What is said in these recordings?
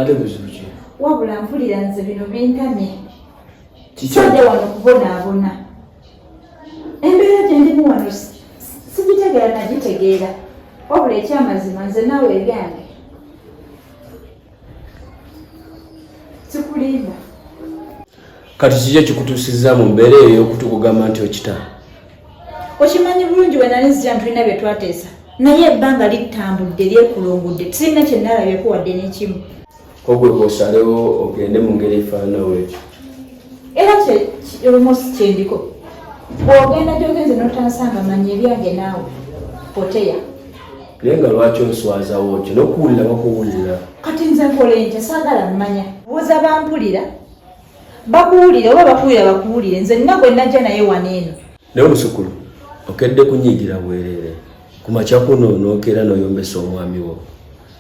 ate buzibu ki? Wabula mpulira nze bino bintamye. Sade wano kubonaabona. Embeera gye ndimu wano sigitegeera nagitegeera. Wabula ekyamazima nze naawe ebyange. Sikulimba. Kati kiki ekikutuusizza mu mbeera eyo y'okutukugamba nti okita? Okimanyi bulungi bwe nali nzija tulina bye twateesa. Naye ebbanga litambudde lyekulungudde tulina kye nalabyeko wadde n'ekimu. Ogwe bw'osalewo ogende mu ngeri efaanawo ekyo. Era olumosi kyendiko. Bw'ogenda gy'ogenze n'otansanga manya ebyange naawe. Poteya. Naye nga lwaki onswazawo okyo n'okuwulira bakuwulira. Kati nze nkole nti saagala mmanya. Buuza bampulira. Bakuwulire oba bakuwulira bakuwulire. Nze nina gwe najja naye waneeno. Naye omusukulu okedde kunyiigira bwereere. Ku makya kuno n'okeera n'oyombesa omwami wo.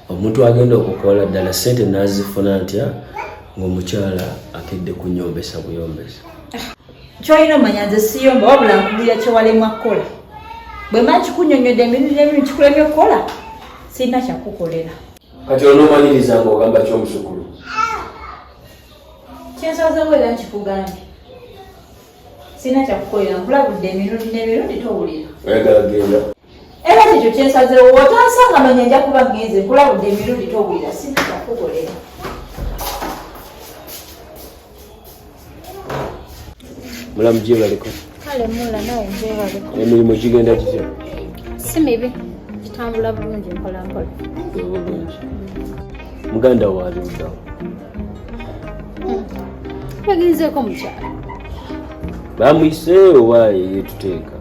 Omuntu agenda okukola ddala ssente n'azifuna ntya ng'omukyala akedde kunyombesa buyombesa. Kyolina omanya nze siyomba wabula nkubulira kyewalemwa kukola. Bwe mba kikunyonyodde emirundi n'emirundi kikulemye okukola sirina kyakukolera. Kati onoomaliriza ng'ogamba ky'omusukulu. Kyensazeewo era nkikugambye. Sirina kyakukolera nkulabudde emirundi n'emirundi towulira. Oyagala genda. Era kyekyo kyensazeewo wotansanga manya nja kuba ngenze nkulabudde emirundi towulira sirina kyakukolera. Mulamu gyebaleko. Kale mula nawe gyebaleko. Emirimu kigenda kitya? Si mibi. Kitambula bulungi mpola mpola. Muganda waali oddawo. Yagenzeeko mukyala. Bamuyise oba yetuteeka?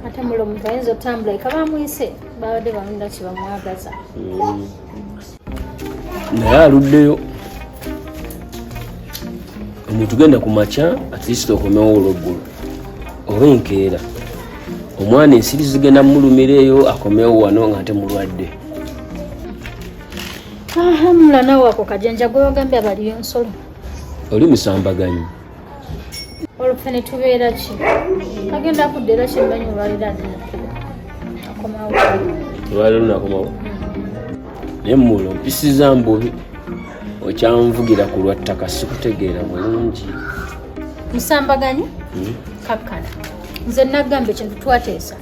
Ate mulo omuntu ayinza otambula eka bamuyise babadde balonda kye bamwagaza. Naye aluddeyo. Omuntu genda ku makya at least okomewo olw'eggulu oba enkeera. Omwana ensiri zigenda mulumira eyo akomewo wano nga ate mulwadde. Mula nawe ako kajanja gwe wagambye abaliyo nsolo. Oli musambaganyi. Oluffe ne tubeera ki? Agenda akudde era kyemmanyi olwaliro adinakuba. Akomawo. Olwaliro nakomawo. Naye mulo mpisiza mbubi. Okyanvugira ku lwa ttaka sikutegeera bulungi. Musambaganyi? Kakkana. Nze nagamba ekintu twateesa.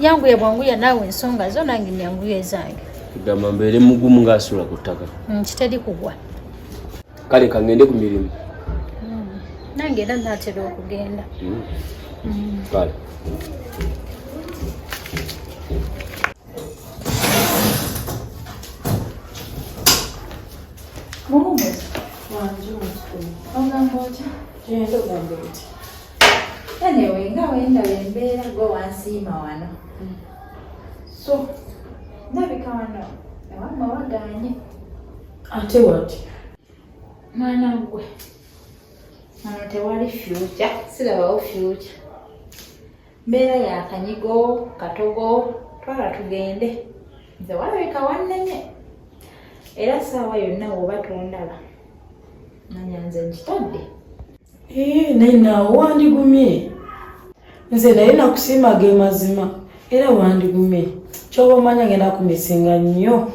Yanguye bwanguya naawe ensonga zo nange nyanguye ezange. Kugamba mbeere mugumu ng'asula ku ttaka. Kiteri kugwa. Kale kangende ku mirimu. Nange era naatera okugenda. Kale. Muhumuriza. Ogamba otya? Genda ogambe otya? Anyway, nga wendaba embeera gwe wansiima wano. So, ndabika wano ewamma wagaanye. Ate wati? Mwana gwe. Wano tewali future. Sirabawo future. Mbeera ya kanyigo, katogo, twala tugende. Nze walabika wannenye. Era saawa yonna oba tondaba. Manya nze nkitadde. Naye naawe wandigumye. Nze naye nakusiima ge mazima. Era wandigumye. Ky'oba omanya ngenda kumisinga nnyo.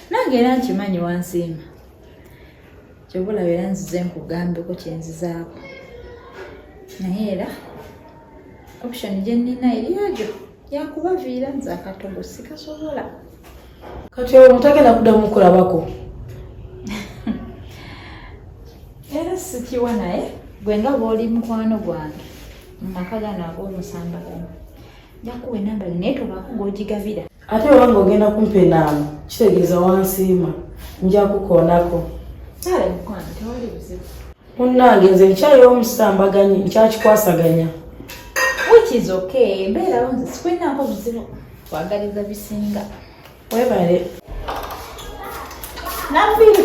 Nange era nkimanyi wansiima. Kyobulaba era nzize nkugambeko kyenzizaako. Naye era option gye nnina eryajo yakubaviira nze akatogo sikasobola. Kati olwo mutagenda kuddamu kulabako. Era sikiwa naye gwe nga bw'oli mukwano gwange mu maka gano ag'omusambagano. Njakuwa enamba naye tobaako ng'ogigabira. Ate obange ogenda kumpa enaama kitegeeza wansiima nja kukoonako. Kale mukwano tewali buzibu. Munnange nze nkyayo omusambaganyi nkyakikwasaganya. Which is okay. Mbeerawo nze sikwinaako buzibu. Twagaliza bisinga. Webale. Nambiru.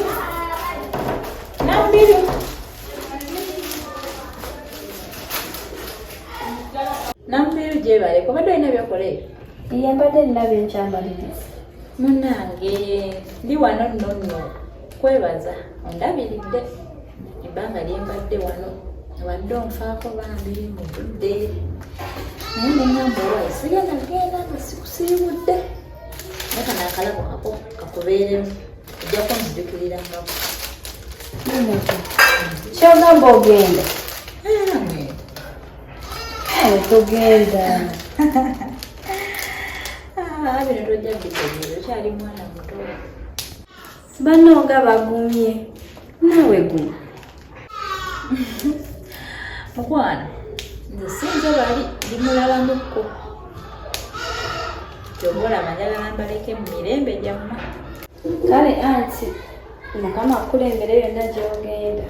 Nambiru gyebale. Kobadde olina byokola ebyo? Mbadde ndaba enkyambalirizi. Munnange ndi wano nno kwebaza ondabiridde ebbanga lyembadde wano wadde onfaako bambi mu budde naye nengamba olwayi sigenda nga sikusiibudde nakana akalabo kako kakubeeremu ojjako nzijukirangako. Kyogamba ogenda? Togenda. Bino tojja bitegeera, okyali mwana muto. Banno nga bagumye, naawe guma. Mukwana, nze sinze bali limulabamukko. Kyobola manjala nambaleke mu mirembe gyammwe. Kale anti, Mukama akulembere yonna gy'ogenda.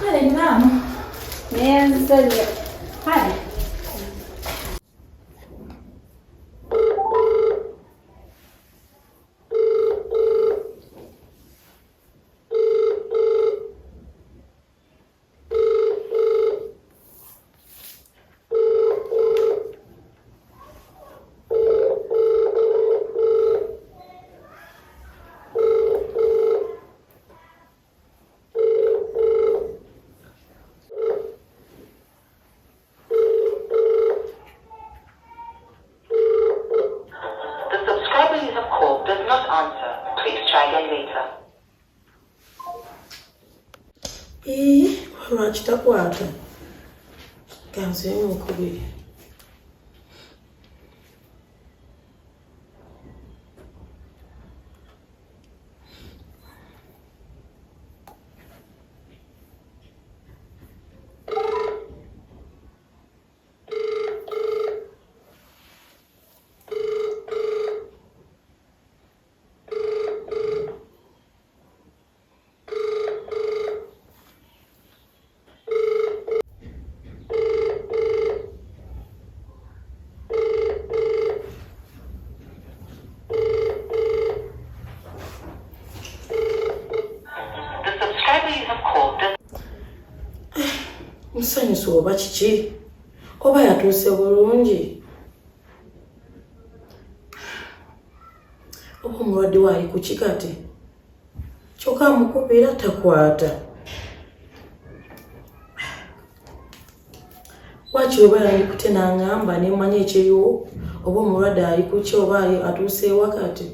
Kale maama. Neyanzalya. Kale. Lwaki takwata? Kanze mukubiri. Musanyusa oba kiki? Oba yatuuse bulungi? Oba omulwadde waali ku kikati? Kyokka mukubira takwata. Waki oba yalikute n'angamba nemanya ekiriwo? Oba omulwadde ali ku ki oba atuuse wakati?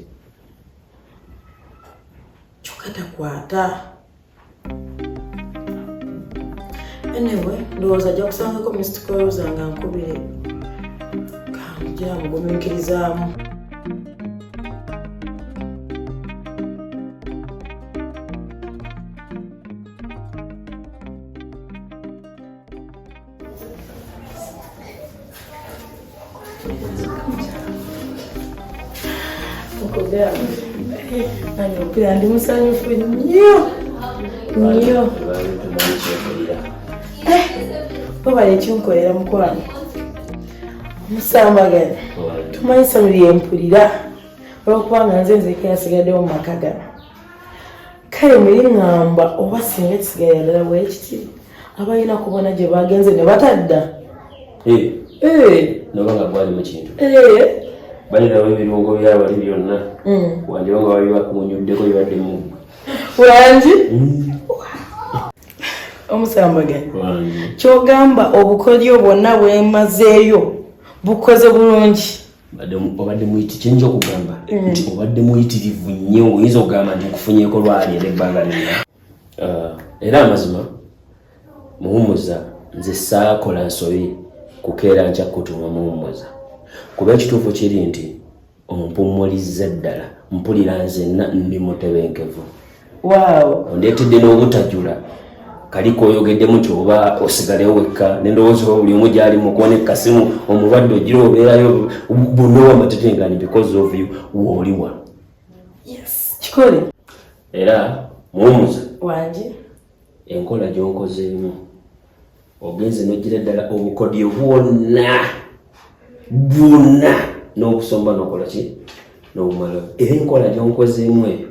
Kyokka takwata. Anyway, ndowooza ajja kusangako Mr. Close nga nkubire. Kanjira mugumiikirizaamu. Okupira ndi musanyufu nnyo. Nnyo. Oba ekinkolera mukwano. Musambagana. Tumanyisa buli empulira. Olwokubanga nze nzeka yasigaddewo mu maka gano. Kale muli ŋŋamba oba singa kisigaye ddala bwekiti abalina kubona gye bagenze ne batadda. Noba nga gwali mu kintu. Balirawo ebirungo byabali byonna. Wandiba nga bali bakunyuddeko bibadde mu wangi? Omusambagana. Kyogamba obukodyo bwonna bwemazeeyo bukoze bulungi. Obadde muyiti kyenja okugamba nti obadde muyitirivu nnyo ng'oyinza okugamba nti nkufunyeeko lwali n'ebbanga lyonna. Era amazima muwummuza nze saakola nsobi kukeera nkya kutuma muwummuza. Kuba ekituufu kiri nti ompummulizza ddala mpulira nzenna ndi mutebenkevu. Waawo. Ondeetedde n'obutajjula kaliko oyogeddemu kyoba osigalewo wekka n'endowooza buli omu gy'ali mu kuba n'ekkasimu omulwadde ogira obeerayo bonna wamatetengani because of you w'oliwa. Yes. Kikole. Era muwummuza wangi enkola gy'onkozeemu ogenze n'ogira ddala obukodyo bwonna n'obusomba n'okola ki n'obumala. Era enkola gy'onkozeemu eyo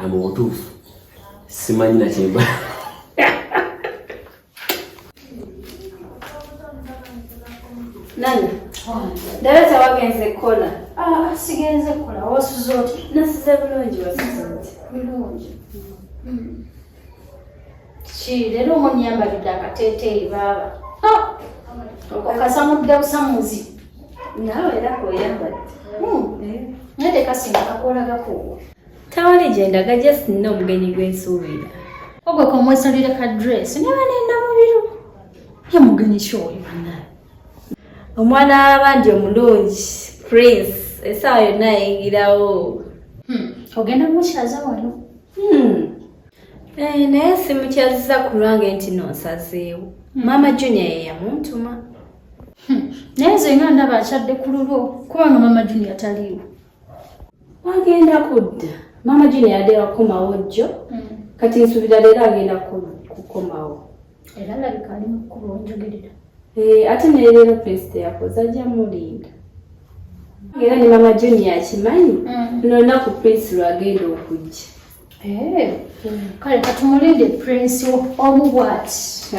mu butuufu simanyi nakyemba. Nani? Ndabeta wagenze kola. Sigenze kukola, wasuze oti? Nasize bulungi wasize oti. Bulungi. Ki leero omunyambalidde akateeteeyi baaba. Okasamudde busamuzi. Naawe era koyambadde. Naye tekasinga kakoola gakuuwa. tawali gyendaga just nina omugenyi gwensuubira. Ogwe komwesalire ka dress ne banenda mubiru. Ye mugenyi kyoyo bana. Omwana w'abandi omulungi Prince essaawa yonna ayingirawo. Ogenda mukyaza wano. Naye simukyaziza ku lwange nti nonsazeewo. Maama Junior ye yamuntuma. Naye nze nga ndaba akyadde ku lulwo kubanga Maama Junior taliiwo. Wagenda kudda. Maama Junior yadde wakomawo jjo. Kati nsuubira leero agenda kukomawo. Era alabika ali mu kkubo onjogerera. Ate ne leero Prince teyakoze ajja mulinda. Era ne Maama Junior akimanyi n'olunaku Prince lwagenda okujja. Kale katumulinde Prince omu bw'ati.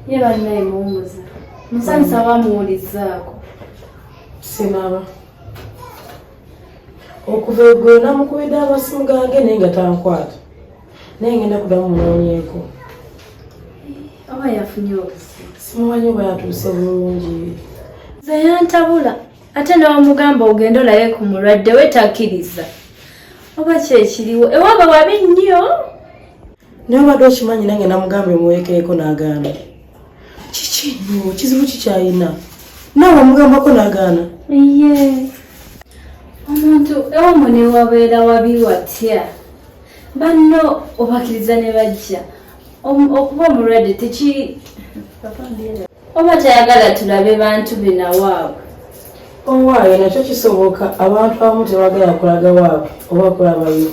Ye bannaye muwummuza. Musanyusa bamuwulizzaako. Sinaba. Okuva eggulo namukubidde amasimu gange naye nga tankwata. Naye ngenda kuddamu munoonyeeko. Oba yafunye obusi. Simumanyi oba yatuuse bulungi. Nze yantabula. Ate n'omugamba ogenda olabe ku mulwadde we takkiriza. Oba kyekiriwo. Ewaaba wabi nnyo. Naye obadde okimanyi nange namugamba emuweekeeko n'agaana. Kiki nno kizibu kikyayina. Naawe omugambako n'agaana. Ye. Omuntu ewamu ne wabeera wabi watya. Banno obakkiriza ne bajja. Okuba omulwadde oba tayagala tulabe bantu be nawaabwe. Owaayo nakyo kisoboka abantu abamu tebagala kulaga waabwe oba kulabayo.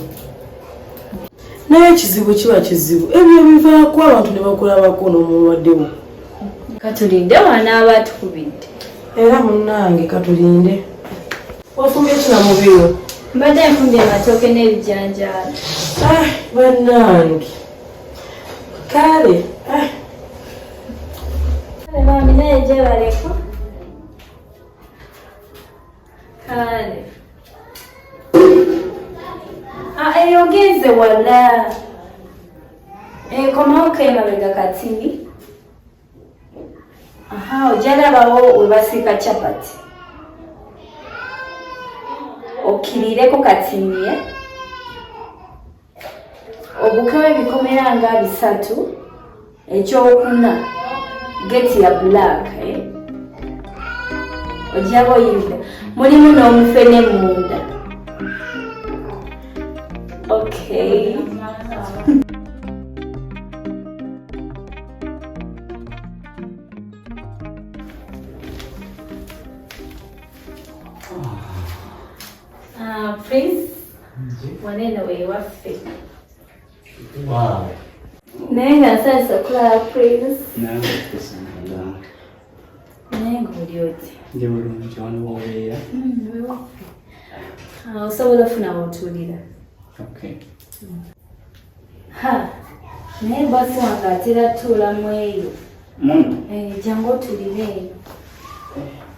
Naye ekizibu kiba kizibu. Ebyo bivaako abantu ne bakulabako n'omulwaddewo. Katulinde wanaaba atukubidde. Era munnange katulinde. Wafumbye kina mu biro? Mbadde nfumbye amatooke n'ebijanjaalo. Bannange. Kale. Kale maami naye gyebaleko. Kale. Eyo ogenze wala. Komawo k'emabega katini. Ojalabawo we basiika chapati. Okirireko katini. Obukewe bikomera nga 3. Ekyokuna geti ya black. Ojabo oyinza. Mulimu n'omufene munda. Okay. Prince, wanene wewaffe. Wow. Naye nga nsanyusa okulaba Prince. Nange kusanga. Naye ng'oli oti? Ndi bulungi wano wobeera. Wewaffe. Osobola ofuna wotuulira. Okay. Naye bosi wange atera tuula mu eyo. Muno? Jangu otuulire eyo.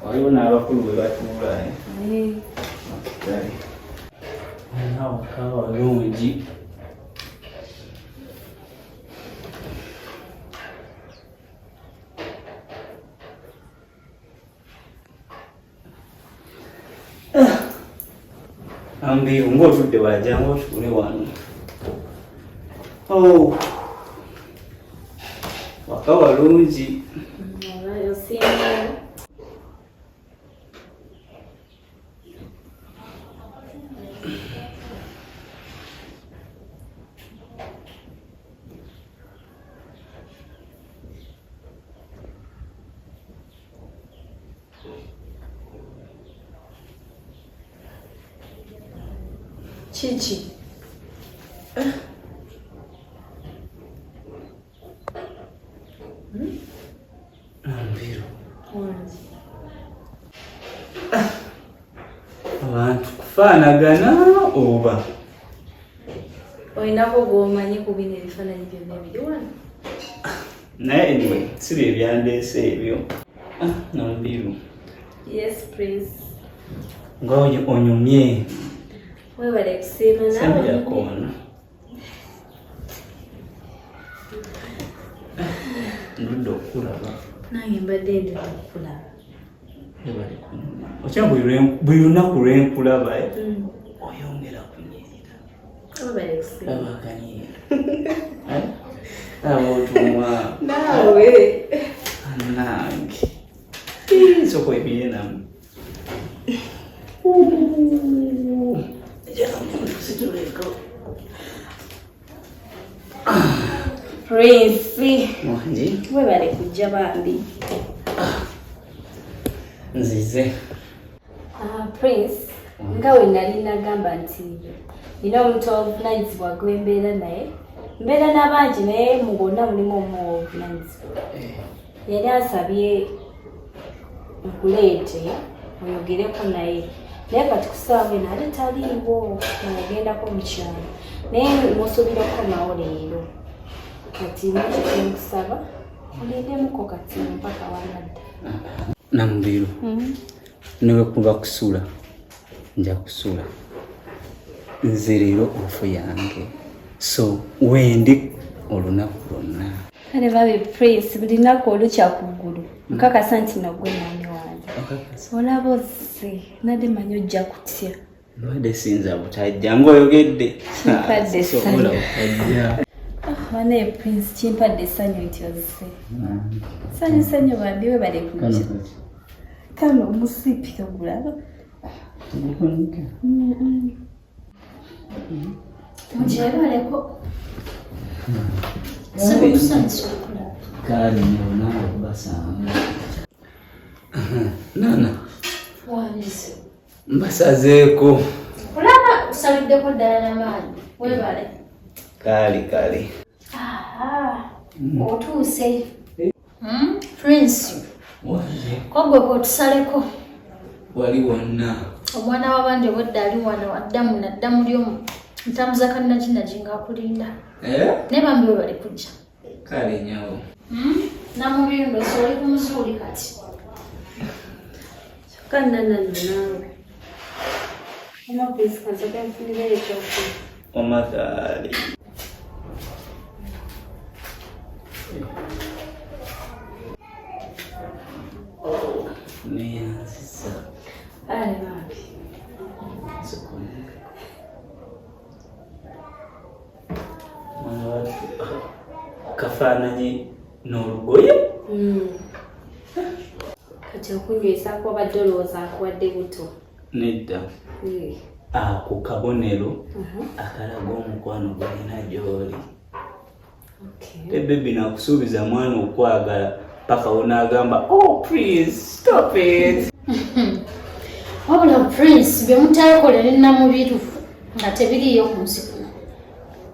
Waliwo n'abakulu bwe batuula. Kale. Awaka walungi. Ambiru ng'otudde wajjangu otuule wano. Waka walungi. Kiki? Ambiru. Abantu kufaanagana oba? Olinako gw'omanyi ku bino ebifaananyi byonna ebiri wano? Naye anyway, si bye byandeese ebyo. Ambiru. Yes, Prince. nga onyumye. Webale kusiima nawe. Sembera kono. Ndudde okulaba. Nange mbadde ndidde okulaba. Webale kunyuma. Okya buli lunaku lwenkulaba oyongera kunyirira. Webale kusiima. Abakanyira. Abotumwa. Nawe. Nange. Soko ebiye namu. Prince. Mwanji. Webale kujja bambi. Nzize. Prince, nga we nali nagamba nti nina omuntu obuvunaanyizibwa gwembeera naye mbeera n'abangi naye mu bonna mulimu omu obuvunaanyizibwa. Yali asabye nkuleete oyogereko naye kati kusaawa eno ate taliiwo nayagendako mu kyalo naye musuubirako nawo leero kati nekyenkusaba olindemuko kati mpaka wanadda. Namubiru. Niwe kuba kusula. Nja kusula. Nze leero ofu yange. So wendi olunaku lwonna. Kale babe Prince buli lunaku olukya ku ggulu nkakasa nti nagwe mwami wange. Olaba ozze nadde manyi ojja kutya. Nwadde sinza butajja ng'oyogedde. Kimpadde essanyu. Bane Prince kimpadde essanyu nti ozze. Sanyu bambi webale kujja. Kano omusipi ogulaba. Mujebaleko. Sabe kusanisa okulaba. Kali nyona basanga. Nana. Wanise. Mbasazeeko. Kulaba usaliddeko ddala n'amaanyi. Webale. Kali. Otuuse. Prince. Waje. Kogwe kwotusaleko. Wali wonna. Omwana w'abandi obwedda ali wano addamu naddamu lyomu. Ntamuza kannaginaji ng'akulinda. Ne bambi we bali kujja. Kale nyawo. Namubindo soli kumuzuuli kati. Kyokka Nana naawe. Oma Prince kansoka nfunira ekyokunywa. Omatali. Neyanzisa. Ale bambi. Kafaananyi n'olugoye. Kati okunywesako obadde olowooza akuwadde buto. Nedda. Ako kabonero akalaga omukwano gwalina gy'oli. Bebi nakusuubiza mwana okwagala paka wonaagamba oh please stop it. Wabula Prince bye mutakolera Namubiru nga tebiriyo ku nsi kuno.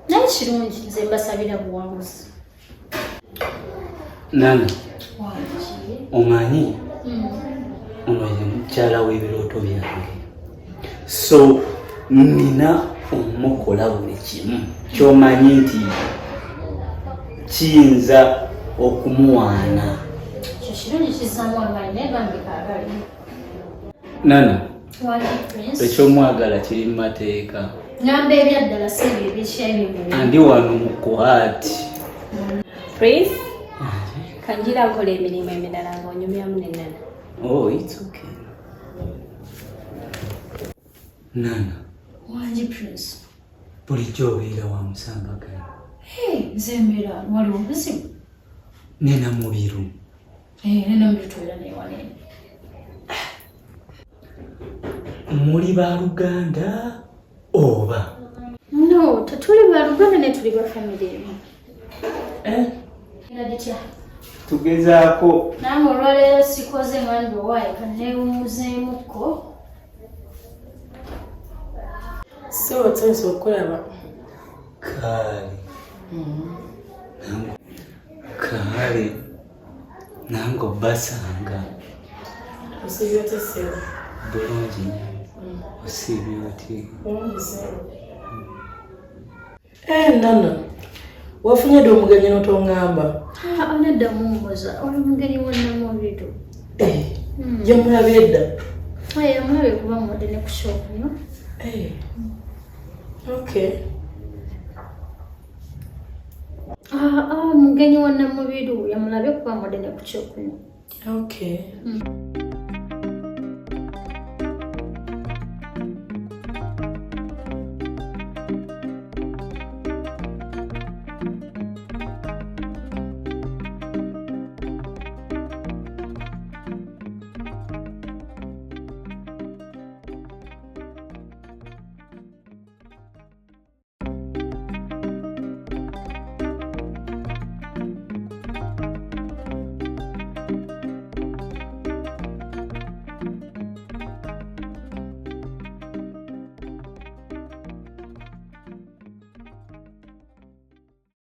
Naye kirungi nze mbasabira buwanguzi. Nana. Omanyi? Omanyi mukyala w'ebirooto byange. So nina omukola buli kimu ky'omanyi nti kiyinza okumuwaana. Kirungi kizaamu amaanyi naye bambi kaagali. Nana. Wali Prince. Ekyomwagala kiri mu mateeka. Ngamba ebyaddala si ebyo ebikyebimuli. Andi wano mu kuhaati. Prince? Kanjira nkola emirimu emirala ng'onyumyamu ne Nana. Oh, it's okay. Nana. Wangi Prince. Bulijjo obeera wa musambagano. Nze mbeera waliwo obuzibu. Ne Namubiru. Ne Namubiru tubeera naye wanene. Muli baluganda oba? No, tetuli baluganda ne tuli ba family emu. Naditya. Tugezaako. Namwe olwaleero sikoze ngandi owaaye kanneewumuzeemukko. So otensa okulaba. Kale. Nango basanga. Osibye otesero. Bulungi. Osibye oti. Nana. Wafunye dde omugenyi n'otongamba? Nedda mumbuza oli mugenyi wa Namubiru. Gye mulabye edda? Yamulabe kuba mudde ne ku shop no. Okay. Mugenyi wa Namubiru yamulabe kuba mudde ne ku shop no. Okay.